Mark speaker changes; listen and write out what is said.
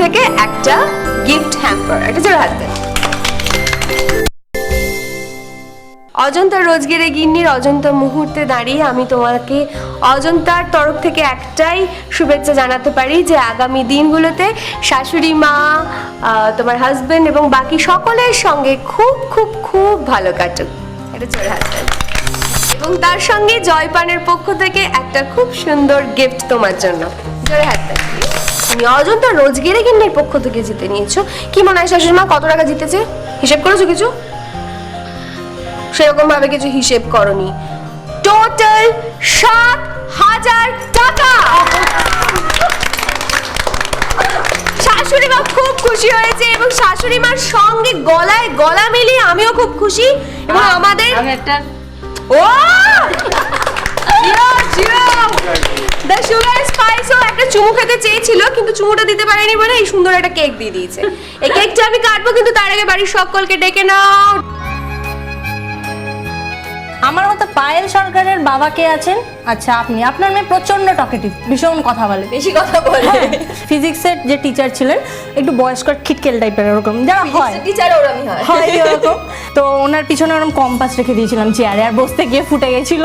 Speaker 1: থেকে একটা gift hamper. এটা জোরে হাত দেন। অজন্তা রোজগেরে গিন্নির অজন্তা মুহূর্তে দাঁড়িয়ে আমি তোমাকে অজন্তার তরফ থেকে একটাই শুভেচ্ছা জানাতে পারি যে আগামী দিনগুলোতে শাশুড়ি মা, তোমার হাজবেন্ড এবং বাকি সকলের সঙ্গে খুব খুব খুব ভালো কাটুক। এটা জোরে হাত দেন। এবং তার সঙ্গে জয়পানের পক্ষ থেকে একটা খুব সুন্দর গিফট তোমার জন্য। জোরে হাত দেন। তুমি অজন্তা রোজগেরে গিন্নির পক্ষ থেকে জিতে নিয়েছো। কি মনে হয় শাশুড়ি মা কত টাকা জিতেছে? হিসেব করেছো কিছু? সেরকম ভাবে কিছু হিসেব করনি। টোটাল ৭,০০০ টাকা। শাশুড়ি মা খুব খুশি হয়েছে এবং শাশুড়ি মার সঙ্গে গলায় গলা মিলিয়ে আমিও খুব খুশি। এবং আমাদের ও দ্য সুগার স্পাইসও একটা চুমু খেতে চেয়েছিল কিন্তু চুমুটা দিতে পারেনি বলে এই সুন্দর একটা কেক দিয়ে দিয়েছে। এই কেকটা আমি কাটবো কিন্তু তার আগে বাড়ির সকলকে ডেকে নাও।
Speaker 2: আমার মতো পায়েল সরকারের বাবা কে আছেন? আচ্ছা আপনি। আপনার মেয়ে প্রচন্ড টকেটিভ, ভীষণ কথা বলে,
Speaker 1: বেশি কথা বলে।
Speaker 2: ফিজিক্সের যে টিচার ছিলেন একটু বয়স্কর খিটকেল টাইপের, ওরকম যারা হয়
Speaker 1: টিচার ওরমই হয়।
Speaker 2: হয় এরকম। তো ওনার পিছনে ওরকম কম্পাস রেখে দিয়েছিলাম চেয়ারে, আর বসতে গিয়ে ফুটে গেছিল।